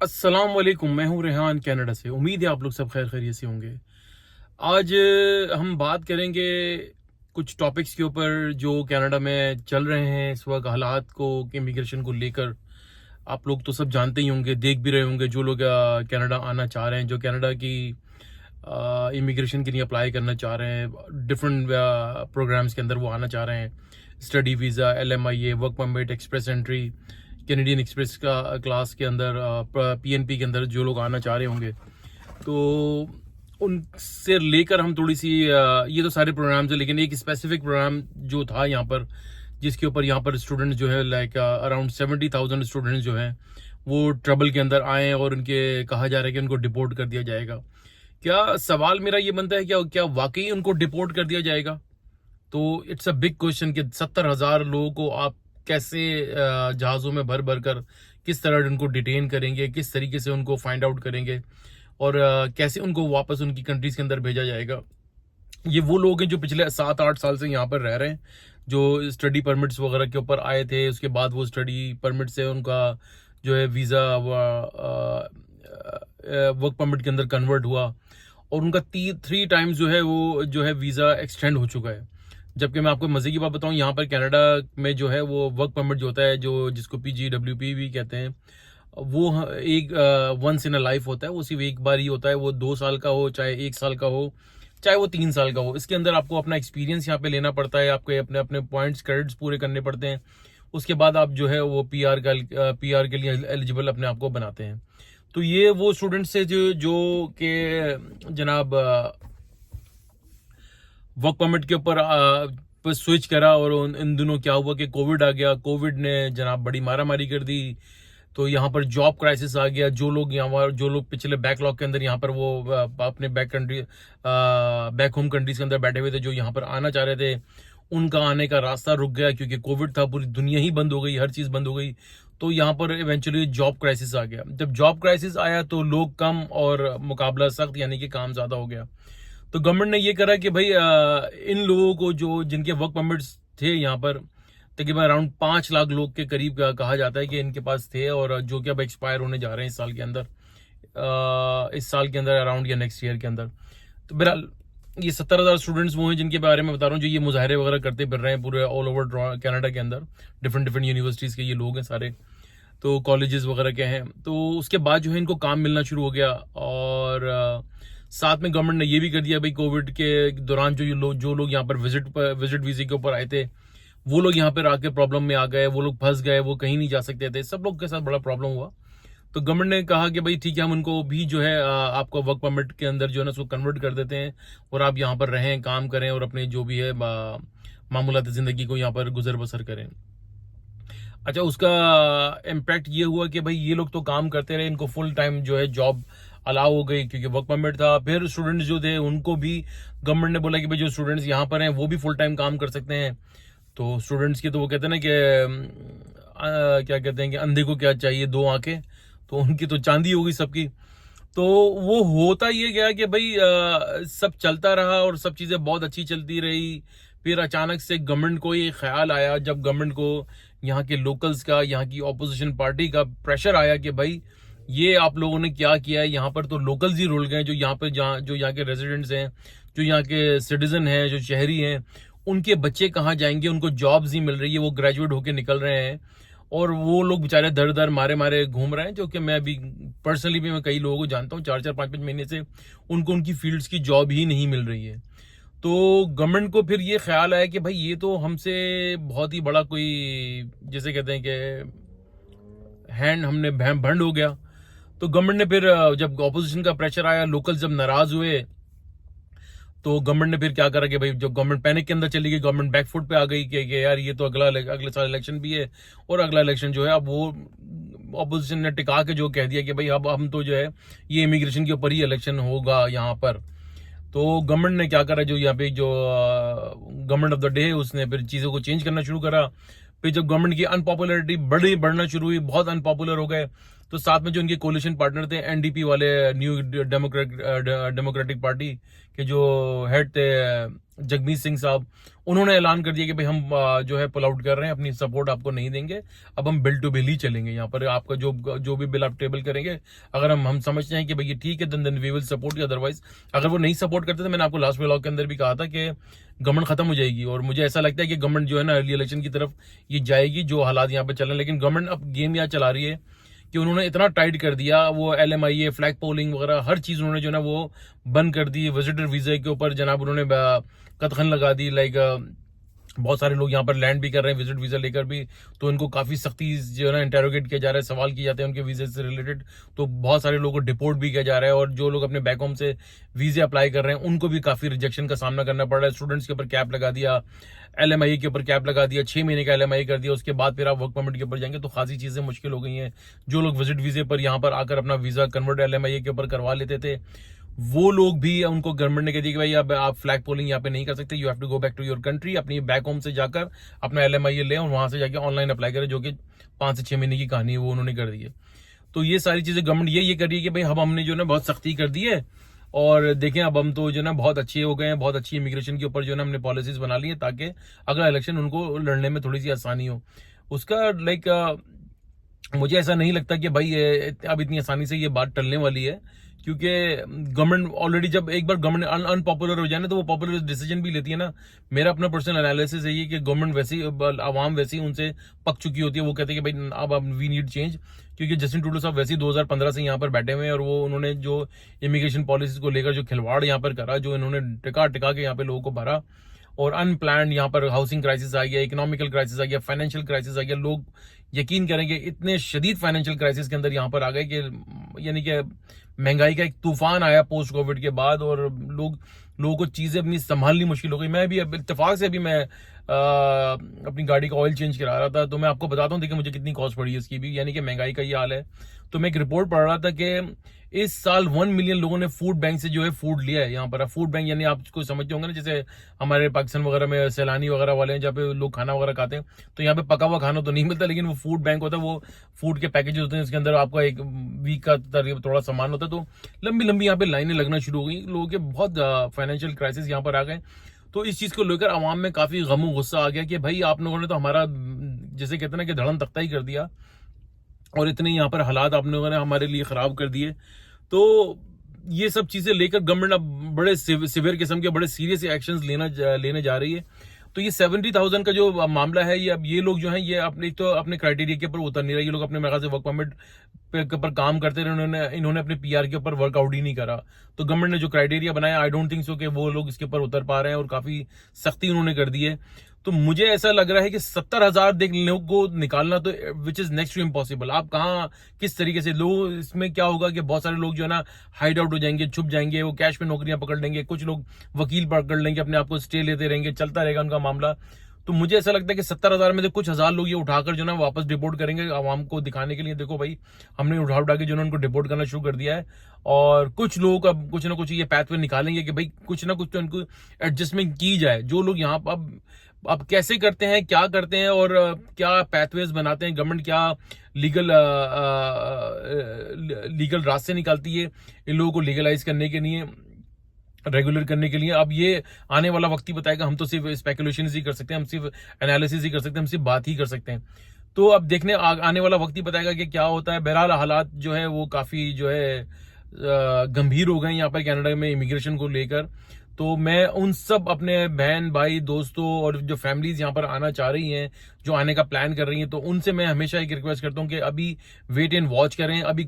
अस्सलाम वालेकुम। मैं हूं रेहान कनाडा से। उम्मीद है आप लोग सब खैर खैरियत से होंगे। आज हम बात करेंगे कुछ टॉपिक्स के ऊपर जो कनाडा में चल रहे हैं इस वक्त, हालात को, इमिग्रेशन को लेकर। आप लोग तो सब जानते ही होंगे, देख भी रहे होंगे, जो लोग कनाडा आना चाह रहे हैं, जो कनाडा की इमिग्रेशन के लिए अप्लाई करना चाह रहे हैं, डिफरेंट प्रोग्राम्स के अंदर वो आना चाह रहे हैं। Study visa, LMIA, work permit, express entry, Canadian express का क्लास के अंदर, PNP के अंदर जो लोग आना चाह रहे होंगे, तो उनसे लेकर हम थोड़ी सी ये तो सारे प्रोग्राम्स हैं, लेकिन एक स्पेसिफिक प्रोग्राम जो था यहाँ पर, जिसके ऊपर यहाँ पर स्टूडेंट जो है लाइक अराउंड 70,000 स्टूडेंट्स जो हैं वो ट्रबल के अंदर आए और उनके कहा जा रहा है कि उनको डिपोर्ट कर दिया जाएगा। क्या सवाल मेरा ये बनता है, क्या क्या वाकई उनको डिपोर्ट कर दिया जाएगा? तो इट्स अ बिग क्वेश्चन कि 70,000 लोगों को आप कैसे जहाज़ों में भर भर कर किस तरह उनको डिटेन करेंगे, किस तरीके से उनको फाइंड आउट करेंगे और कैसे उनको वापस उनकी कंट्रीज के अंदर भेजा जाएगा। ये वो लोग हैं जो पिछले 7-8 साल से यहाँ पर रह रहे हैं, जो स्टडी परमिट्स वगैरह के ऊपर आए थे, उसके बाद वो स्टडी परमिट से उनका जो है वीज़ा वर्क परमिट के अंदर कन्वर्ट हुआ और उनका 3 टाइम्स जो है वो जो है वीज़ा एक्सटेंड हो चुका है। जबकि मैं आपको मज़े की बात बताऊं, यहाँ पर कनाडा में जो है वो वर्क परमिट जो होता है, जो जिसको PGWP भी कहते हैं, वो एक वंस इन अ लाइफ होता है। वो सिर्फ एक बार ही होता है। वो 2 साल का हो, चाहे 1 साल का हो, चाहे वो 3 साल का हो। इसके अंदर आपको अपना एक्सपीरियंस यहाँ पे लेना पड़ता है, आपको अपने अपने पॉइंट्स, क्रेडिट्स पूरे करने पड़ते हैं। उसके बाद आप जो है वो PR के लिए एलिजिबल अपने आप को बनाते हैं। तो ये वो स्टूडेंट्स है जो जो के जनाब वर्क परमिट के ऊपर पर स्विच करा, और इन दिनों क्या हुआ कि कोविड आ गया। कोविड ने जनाब बड़ी मारामारी कर दी, तो यहाँ पर जॉब क्राइसिस आ गया। जो लोग पिछले बैकलॉग के अंदर यहाँ पर वो अपने बैक होम कंट्रीज के अंदर बैठे हुए थे, जो यहाँ पर आना चाह रहे थे, उनका आने का रास्ता रुक गया क्योंकि कोविड था। पूरी दुनिया ही बंद हो गई, हर चीज़ बंद हो गई। तो यहाँ पर इवेंचुअली जॉब क्राइसिस आ गया। जब जॉब क्राइसिस आया तो लोग कम और मुकाबला सख्त, यानी कि काम ज़्यादा हो गया। तो गवर्नमेंट ने ये करा कि भाई इन लोगों को जो जिनके वर्क परमिट्स थे यहाँ पर, तकरीबन अराउंड 5 लाख लोग के करीब कहा जाता है कि इनके पास थे, और जो कि अब एक्सपायर होने जा रहे हैं इस साल के अंदर, इस साल के अंदर अराउंड या नेक्स्ट ईयर के अंदर। तो बहरहाल ये 70,000 स्टूडेंट्स वो हैं जिनके बारे में बता रहा हूँ, जो ये मुजाहरे वगैरह करते फिर रहे हैं पूरे ऑल ओवर कनाडा के अंदर। डिफरेंट डिफरेंट यूनिवर्सिटीज़ के ये लोग हैं सारे, तो कॉलेजेस वगैरह के हैं। तो उसके बाद जो है इनको काम मिलना शुरू हो गया, और साथ में गवर्नमेंट ने ये भी कर दिया भाई, कोविड के दौरान जो लोग यहाँ पर विजिट वीजे के ऊपर आए थे, वो लोग यहाँ पर आके प्रॉब्लम में आ गए, वो लोग फंस गए, वो कहीं नहीं जा सकते थे। सब लोग के साथ बड़ा प्रॉब्लम हुआ। तो गवर्नमेंट ने कहा कि भाई ठीक है, हम उनको भी जो है आपको वर्क परमिट के अंदर जो है ना उसको कन्वर्ट कर देते हैं, और आप यहाँ पर रहें, काम करें, और अपने जो भी है मामूलात ज़िंदगी को यहाँ पर गुजर बसर करें। अच्छा, उसका इम्पैक्ट ये हुआ कि भाई ये लोग तो काम करते रहे, इनको फुल टाइम जो है जॉब अलाउ हो गई क्योंकि वर्क परमिट था। फिर स्टूडेंट्स जो थे उनको भी गवर्नमेंट ने बोला कि भाई जो स्टूडेंट्स यहाँ पर हैं वो भी फुल टाइम काम कर सकते हैं। तो स्टूडेंट्स की तो वो कहते हैं ना कि क्या कहते हैं कि अंधे को क्या चाहिए, 2 आंखें। तो उनकी तो चांदी हो गई सबकी। तो वो होता ये गया कि भाई सब चलता रहा और सब चीज़ें बहुत अच्छी चलती रही। फिर अचानक से गवर्नमेंट को ये ख्याल आया, जब गवर्नमेंट को यहाँ के लोकल्स का, यहाँ की ऑपोजिशन पार्टी का प्रेशर आया कि भाई ये आप लोगों ने क्या किया है, यहाँ पर तो लोकल्स ही रुल गए, जो यहाँ पे जो यहाँ के रेजिडेंट्स हैं, जो यहाँ के सिटीजन हैं, जो शहरी हैं, उनके बच्चे कहाँ जाएंगे, उनको जॉब्स नहीं मिल रही है, वो ग्रेजुएट होके निकल रहे हैं, और वो लोग बेचारे दर दर मारे मारे घूम रहे हैं। जो कि मैं अभी पर्सनली भी मैं कई लोगों को जानता हूँ, 4-4, 5-5 महीने से उनको उनकी फील्ड्स की जॉब ही नहीं मिल रही है। तो गवर्नमेंट को फिर ये ख्याल आया कि भाई ये तो हमसे बहुत ही बड़ा कोई, जैसे कहते हैं कि हैंड हमने भंड हो गया। तो गवर्नमेंट ने फिर जब ऑपोजिशन का प्रेशर आया, लोकल जब नाराज हुए, तो गवर्नमेंट ने फिर क्या करा कि भाई जब गवर्नमेंट पैनिक के अंदर चली गई, गवर्नमेंट बैकफुट पे आ गई कि यार ये तो अगले साल इलेक्शन भी है, और अगला इलेक्शन जो है अब वो ऑपोजिशन ने टिका के जो कह दिया कि भाई अब हम तो जो है ये इमिग्रेशन के ऊपर ही इलेक्शन होगा यहाँ पर। तो गवर्नमेंट ने क्या करा, जो यहाँ पे जो गवर्नमेंट ऑफ द डे है, उसने फिर चीज़ों को चेंज करना शुरू करा। फिर जब गवर्नमेंट की अनपॉपुलरिटी बढ़ना शुरू हुई, बहुत अनपॉपुलर हो गए, तो साथ में जो उनके कोलिशन पार्टनर थे एनडीपी वाले, न्यू डेमोक्रेटिक पार्टी के जो हेड थे जगमीत सिंह साहब, उन्होंने ऐलान कर दिया कि भाई हम जो है पुल आउट कर रहे हैं, अपनी सपोर्ट आपको नहीं देंगे, अब हम बिल टू बिल ही चलेंगे। यहाँ पर आपका जो भी बिल आप टेबल करेंगे, अगर हम समझते हैं कि भाई ये ठीक है then we will support, otherwise अगर वो नहीं सपोर्ट करते तो मैंने आपको लास्ट व्लॉग के अंदर भी कहा था कि गवर्नमेंट खत्म हो जाएगी। और मुझे ऐसा लगता है कि गवर्नमेंट जो है ना अर्ली इलेक्शन की तरफ ये जाएगी, जो हालात यहाँ पे चल रहे हैं। लेकिन गवर्नमेंट अब गेम यहाँ चला रही है कि उन्होंने इतना टाइट कर दिया, वो LMIA, फ्लैग पोलिंग वगैरह हर चीज उन्होंने जो है ना वो बंद कर दी। विजिटर वीजा के ऊपर जनाब उन्होंने कतखन लगा दी। लाइक बहुत सारे लोग यहाँ पर लैंड भी कर रहे हैं विजिट वीजा लेकर भी, तो इनको काफी सख्ती जो है ना इंटेरोगेट किया जा रहा है, सवाल किए जाते हैं उनके वीजे से रिलेटेड। तो बहुत सारे लोगों को डिपोर्ट भी किया जा रहा है, और जो लोग अपने बैक होम से वीजे अप्लाई कर रहे हैं उनको भी काफी रिजेक्शन का सामना करना पड़ रहा है। स्टूडेंट्स के ऊपर कैप लगा दिया, LMIA के ऊपर कैप लगा दिया, 6 महीने का LMIA कर दिया, उसके बाद फिर आप वर्क परमिट के ऊपर जाएंगे तो खासी चीजें मुश्किल हो गई हैं। जो लोग विजिट वीजे पर यहाँ पर आकर अपना वीजा कन्वर्ट LMIA के ऊपर करवा लेते थे, वो लोग भी, उनको गवर्नमेंट ने कह दिया कि भाई अब आप फ्लैग पोलिंग यहाँ पे नहीं कर सकते, you have to go back to your country. अपनी बैक होम से जाकर अपना LMIA ले और वहां से जाके ऑनलाइन अप्लाई करें, जो कि 5 से 6 महीने की कहानी है, वो उन्होंने कर दी है। तो ये सारी चीजें गवर्नमेंट ये कर रही है कि भाई अब हमने जो है बहुत सख्ती कर दी है, और देखें अब हम तो जो है बहुत अच्छे हो गए हैं, बहुत अच्छी इमिग्रेशन के ऊपर जो है हमने पॉलिसीज बना ली है, ताकि अगला इलेक्शन उनको लड़ने में थोड़ी सी आसानी हो। उसका लाइक मुझे ऐसा नहीं लगता कि भाई अब इतनी आसानी से ये बात टलने वाली है, क्योंकि गवर्नमेंट ऑलरेडी जब एक बार गवर्नमेंट अनपॉपुलर हो जाए ना तो वो पॉपुलर डिसीजन भी लेती है ना। मेरा अपना पर्सनल एनालिसिस है ये कि गवर्नमेंट वैसी, आवाम वैसी उनसे पक चुकी होती है, वो कहते हैं कि भाई अब वी नीड चेंज। क्योंकि जस्टिन ट्रूडो साहब वैसे ही 2015 से यहाँ पर बैठे हुए हैं, और वो उन्होंने जो इमिग्रेशन पॉलिसी को लेकर जो खिलवाड़ यहाँ पर करा, जो इन्होंने टिका के यहाँ पे लोगों को भरा, और अनप्लान्ड यहाँ पर हाउसिंग क्राइसिस आ गया, इकोनॉमिकल क्राइसिस आ गया, फाइनेंशियल क्राइसिस आ गया। लोग यकीन करेंगे इतने शदीद फाइनेंशियल क्राइसिस के अंदर यहाँ पर आ गए कि यानी कि महंगाई का एक तूफान आया पोस्ट कोविड के बाद, और लोगों को चीजें अपनी संभालनी मुश्किल हो गई। मैं भी इत्तेफाक से अभी मैं अपनी गाड़ी का ऑयल चेंज करा रहा था, तो मैं आपको बताता हूँ देखिए मुझे कितनी कॉस्ट पड़ी है इसकी भी, यानी कि महंगाई का ये हाल है। तो मैं एक रिपोर्ट पढ़ रहा था कि इस साल 1 मिलियन लोगों ने फूड बैंक से जो है फूड लिया है। यहाँ पर फूड बैंक यानी आपको समझते होंगे ना, जैसे हमारे पाकिस्तान वगैरह में सैलानी वगैरह वाले हैं, जहाँ पे लोग खाना वगैरह खाते हैं, तो यहाँ पे पका हुआ खाना तो नहीं मिलता, लेकिन वो फूड बैंक होता है, वो फूड के पैकेज होते हैं, उसके अंदर आपका एक वीक का थोड़ा सामान होता है। तो लंबी लंबी यहाँ पे लाइनें लगना शुरू हो गई, लोगों के बहुत फाइनेंशियल क्राइसिस यहाँ पर आ गए। तो इस चीज को लेकर आवाम में काफी गम गुस्सा आ गया कि भाई आप लोगों ने तो हमारा, जैसे कहते हैं ना कि धड़न तख्ता ही कर दिया, और इतने यहाँ पर हालात आप लोगों ने हमारे लिए खराब कर दिए। तो ये सब चीजें लेकर गवर्नमेंट अब बड़े सिवियर किस्म के बड़े सीरियस एक्शंस लेने जा रही है। तो ये 70,000 का जो मामला है, ये अब ये लोग जो हैं ये अपने तो अपने क्राइटेरिया के ऊपर उतर नहीं रहे। ये लोग अपने मेरे ख्याल से वर्क परमिट के ऊपर काम करते रहे, इन्होंने अपने PR के ऊपर वर्कआउट ही नहीं करा। तो गवर्नमेंट ने जो क्राइटेरिया बनाया, आई डोंट थिंक सो कि वो लोग इसके ऊपर उतर पा रहे हैं, और काफी सख्ती उन्होंने कर दी है। तो मुझे ऐसा लग रहा है कि 70,000 लोग को निकालना तो which is next to impossible. आप कहाँ किस तरीके से लोग, इसमें क्या होगा कि बहुत सारे लोग जो है ना हाइड आउट हो जाएंगे, छुप जाएंगे, वो कैश में नौकरियां पकड़ लेंगे, कुछ लोग वकील पकड़ लेंगे, अपने आप को स्टे लेते रहेंगे, चलता रहेगा उनका मामला। तो मुझे ऐसा लगता है कि 70,000 में से कुछ हजार लोग ये उठाकर जो ना वापस डिपोर्ट करेंगे, आवाम को दिखाने के लिए देखो भाई हमने उठा के जो ना उनको डिपोर्ट करना शुरू कर दिया है। और कुछ लोग अब कुछ ना कुछ ये पैथवे निकालेंगे कि भाई कुछ ना कुछ तो उनको एडजस्टमेंट की जाए। जो लोग यहाँ अब कैसे करते हैं, क्या करते हैं, और क्या पैथवेज बनाते हैं गवर्नमेंट, क्या लीगल रास्ते निकालती है इन लोगों को लीगलाइज करने के लिए, रेगुलर करने के लिए। अब ये आने वाला वक्त ही बताएगा। हम तो सिर्फ स्पेकुलेशन ही कर सकते हैं, हम सिर्फ एनालिसिस ही कर सकते हैं, हम सिर्फ बात ही कर सकते हैं। तो अब देखने आने वाला वक्त ही बताएगा कि क्या होता है। बहरहाल हालात जो है वो काफी जो है गंभीर हो गए यहाँ पर कनाडा में इमिग्रेशन को लेकर। तो मैं उन सब अपने बहन भाई दोस्तों और जो फैमिलीज यहाँ पर आना चाह रही हैं, जो आने का प्लान कर रही हैं, तो उनसे मैं हमेशा एक रिक्वेस्ट करता हूँ कि अभी वेट एंड वॉच करें। अभी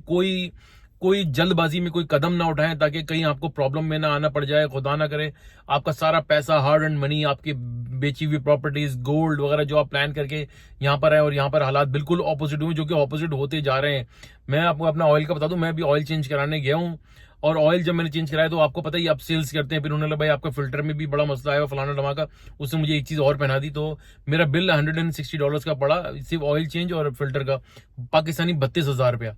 कोई जल्दबाजी में कोई कदम ना उठाएं, ताकि कहीं आपको प्रॉब्लम में ना आना पड़ जाए। खुदा ना करे आपका सारा पैसा, हार्ड एंड मनी, आपकी बेची हुई प्रॉपर्टीज, गोल्ड वगैरह जो आप प्लान करके यहाँ पर आए और यहाँ पर हालात बिल्कुल ऑपोजिट हुए, जो कि ऑपोजिट होते जा रहे हैं। मैं आपको अपना ऑयल का बता दूं, मैं अभी ऑयल चेंज कराने गया हूँ, और ऑयल जब मैंने चेंज कराया तो आपको पता ही आप सेल्स करते हैं, फिर उन्होंने भाई आपका फिल्टर में भी बड़ा मसला है, फलाना धमाका। उसने मुझे एक चीज और पहना दी, तो मेरा बिल $160 का पड़ा, सिर्फ ऑयल चेंज और फिल्टर का, पाकिस्तानी 32,000 रुपया।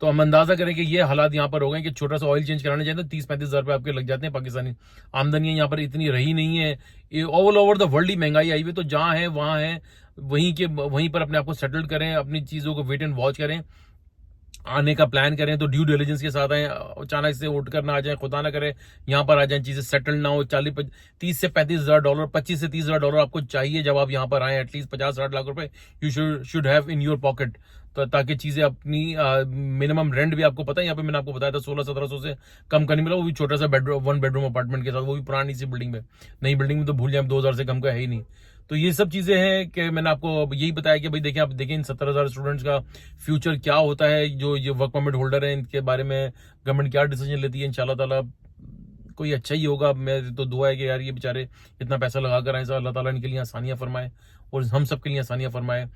तो हम अंदाजा करें कि ये हालात यहाँ पर हो गए कि छोटा सा ऑयल चेंज कराने जाए तो 30-35 हजार रुपये आपके लग जाते हैं। पाकिस्तानी आमदनी यहाँ पर इतनी रही नहीं है, ये ऑल ओवर द वर्ल्ड ही महंगाई आई हुई। तो जहाँ है वहां है, वहीं पर अपने आप को सेटल करें, अपनी चीजों को वेट एंड वॉच करें। आने का प्लान करें तो ड्यू डिलिजेंस के साथ आए, अचानक से उठ कर ना आ जाए, खुदा ना करे यहाँ पर आ जाए, चीजें सेटल ना हो। 30 से 35 हज़ार डॉलर, 25 से 30 हज़ार डॉलर आपको चाहिए जब आप यहाँ पर आए, एटलीस्ट 50-60 लाख रुपए you should have in your pocket, तो ताकि चीजें अपनी मिनिमम रेंट भी आपको पता है यहाँ पे मैंने आपको बताया था 1600-1700 से कम का नहीं मिला, वो भी छोटा सा बेडरूम 1 बेडरूम अपार्टमेंट के साथ, वो भी पुरानी सी बिल्डिंग में। नई बिल्डिंग में तो भूल जाए 2000 से कम का है ही नहीं। तो ये सब चीजें हैं कि मैंने आपको यही बताया कि भाई देखिए, आप देखें इन 70,000 स्टूडेंट्स का फ्यूचर क्या होता है, जो ये वर्क परमिट होल्डर है, इनके बारे में गवर्नमेंट क्या डिसीजन लेती है। इंशाल्लाह ताला कोई अच्छा ही होगा। मैं तो दुआ है कि यार ये बेचारे इतना पैसा लगा कर आए, अल्लाह ताला इनके लिए आसानियां फरमाए और हम सब के लिए आसानियां फरमाए।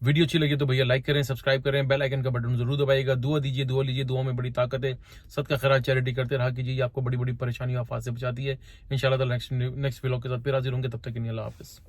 वीडियो अच्छी लगी तो भैया लाइक करें, सब्सक्राइब करें, बेल आइकन का बटन जरूर दबाइएगा, दुआ दीजिए, दुआ लीजिए, दुआ में बड़ी ताकत है। सदका खैरात चैरिटी करते रहा कीजिए, आपको बड़ी बड़ी परेशानियों आफात से बचाती है। इंशाल्लाह ताला नेक्स्ट व्लॉग के साथ फिर हाजिर होंगे, तब तक के लिए अल्लाह हाफिज़।